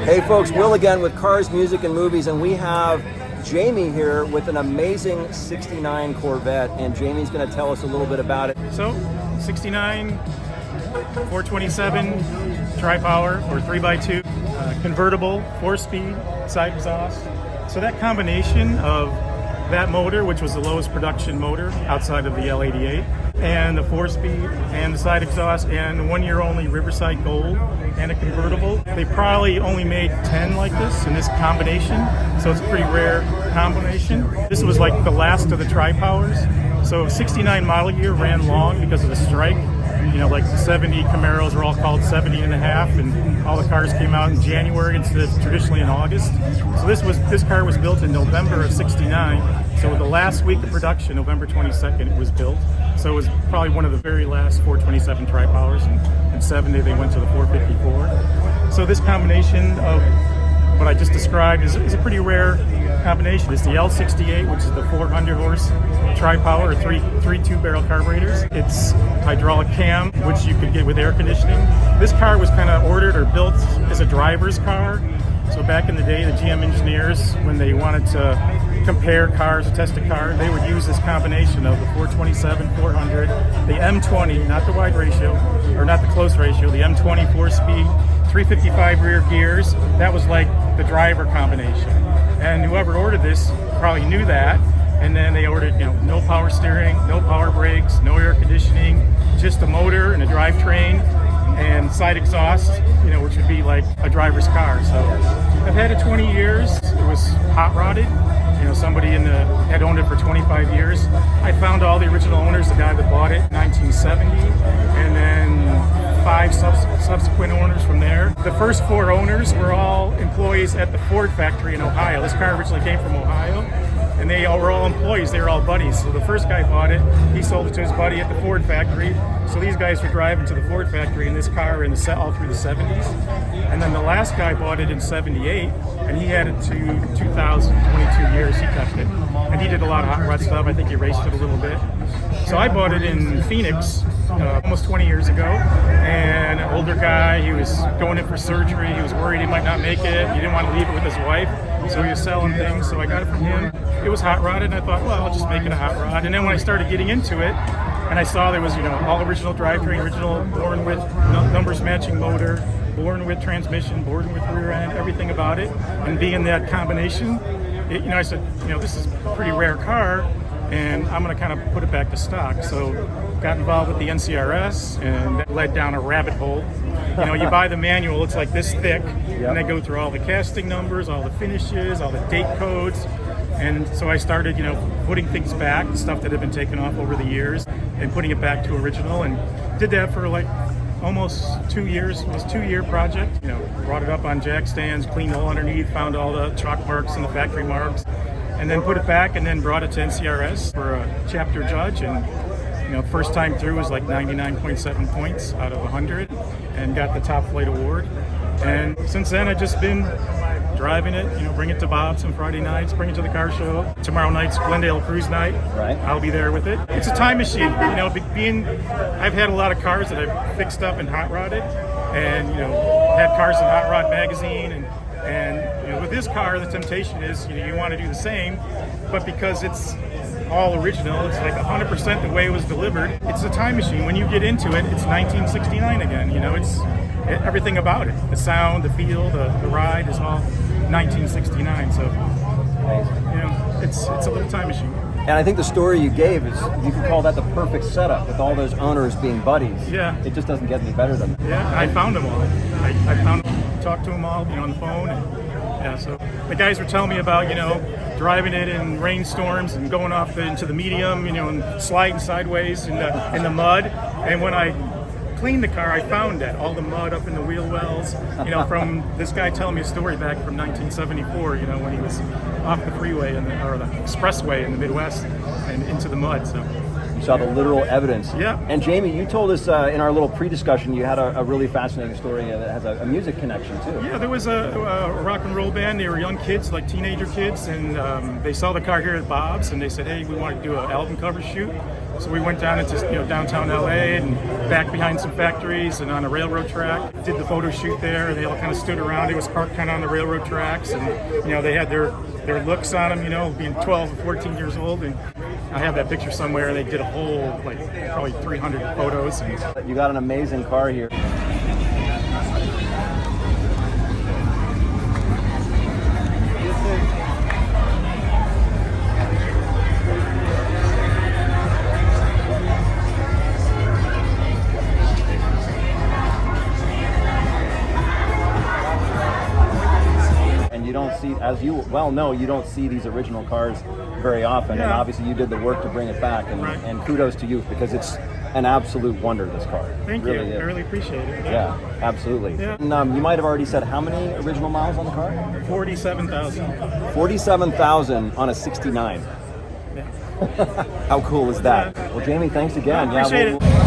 Hey folks, Will again with Cars, Music, and Movies, and we have Jamie here with an amazing 69 Corvette, and Jamie's going to tell us a little bit about it. So, 69, 427, tri-power or 3x2, convertible, 4-speed, side exhaust. So that combination of that motor, which was the lowest production motor outside of the L88, and the 4-speed and the side exhaust and 1 year only Riverside Gold and a convertible. They probably only made 10 like this in this combination, so it's a pretty rare combination. This was like the last of the tri-powers. So 69 model year ran long because of the strike. You know, like the 70 Camaros were all called 70 and a half, and all the cars came out in January instead of traditionally in August. So this car was built in November of 69. So the last week of production, November 22nd, it was built. So it was probably one of the very last 427 tri-powers, and in 70 they went to the 454. So this combination of what I just described is a pretty rare combination. It's the L68, which is the 400 horse tri-power or three 2-barrel carburetors. It's hydraulic cam, which you could get with air conditioning. This car was kind of ordered or built as a driver's car. So back in the day, the GM engineers, when they wanted to compare cars or test a car, they would use this combination of the 427, 400, the M20, not the wide ratio, or not the close ratio, the M20 4-speed, 355 rear gears. That was like the driver combination. And whoever ordered this probably knew that. And then they ordered, no power steering, no power brakes, no air conditioning, just a motor and a drivetrain and side exhaust, which would be like a driver's car. So I've had it 20 years. It was hot rodded. Somebody had owned it for 25 years. I found all the original owners, the guy that bought it in 1970, and then 5 subsequent owners from there. The first 4 owners were all employees at the Ford factory in Ohio. This car originally came from Ohio, and they were all employees. They were all buddies. So the first guy bought it. He sold it to his buddy at the Ford factory. So these guys were driving to the Ford factory in this car all through the 70s. And then the last guy bought it in 78, and he had it to 2022 years. He kept it. And he did a lot of hot rod stuff. I think he raced it a little bit. So I bought it in Phoenix almost 20 years ago. And an older guy, he was going in for surgery. He was worried he might not make it. He didn't want to leave it with his wife. So he was selling things. So I got it from him. It was hot rodded, and I thought, well, I'll just make it a hot rod. And then when I started getting into it, and I saw there was, all original drivetrain, original born with numbers matching motor, born with transmission, born with rear end, everything about it. And being that combination, I said, this is a pretty rare car, and I'm going to kind of put it back to stock. So got involved with the NCRS, and that led down a rabbit hole. You buy the manual, it's like this thick, and they go through all the casting numbers, all the finishes, all the date codes. And so I started, putting things back, stuff that had been taken off over the years, and putting it back to original, and did that for like almost 2 years. It was a 2-year project. Brought it up on jack stands, cleaned all underneath, found all the chalk marks and the factory marks, and then put it back, and then brought it to NCRS for a chapter judge. And first time through was like 99.7 points out of 100, and got the top flight award. And since then, I've just been driving it, bring it to Bob's on Friday nights, bring it to the car show. Tomorrow night's Glendale Cruise Night. Right. I'll be there with it. It's a time machine. I've had a lot of cars that I've fixed up and hot rodded, and had cars in Hot Rod magazine, and with this car, the temptation is you want to do the same, but because it's all original, it's like 100% the way it was delivered. It's a time machine. When you get into it, it's 1969 again. It's everything about it. The sound, the feel, the ride is all 1969. So, it's a little time machine. And I think the story you gave is, you could call that the perfect setup, with all those owners being buddies. Yeah. It just doesn't get any better than that. Yeah, I found them all. Talked to them all, on the phone. And, so the guys were telling me about, driving it in rainstorms and going off into the medium, and sliding sideways in the mud. And when I cleaned the car, I found that all the mud up in the wheel wells, from this guy telling me a story back from 1974, when he was off the freeway or the expressway in the Midwest and into the mud. So You saw the literal evidence. Yeah. And Jamie, you told us in our little pre-discussion you had a really fascinating story that has a music connection too. Yeah, there was a rock and roll band. They were young kids, like teenager kids, and they saw the car here at Bob's, and they said, hey, we want to do an album cover shoot. So we went down into downtown LA and back behind some factories and on a railroad track. Did the photo shoot there. They all kind of stood around. It was parked kind of on the railroad tracks, and they had their looks on them. Being 12 or 14 years old, and I have that picture somewhere. They did a whole probably 300 photos. And you got an amazing car here. You don't see, as you well know, you don't see these original cars very often, and obviously you did the work to bring it back, and kudos to you, because it's an absolute wonder, this car. Thank you. I really appreciate it. Yeah, absolutely. Yeah. And you might have already said, how many original miles on the car? 47,000. 47,000 on a 69. Yeah. How cool is that? Well, Jamie, thanks again. Appreciate it.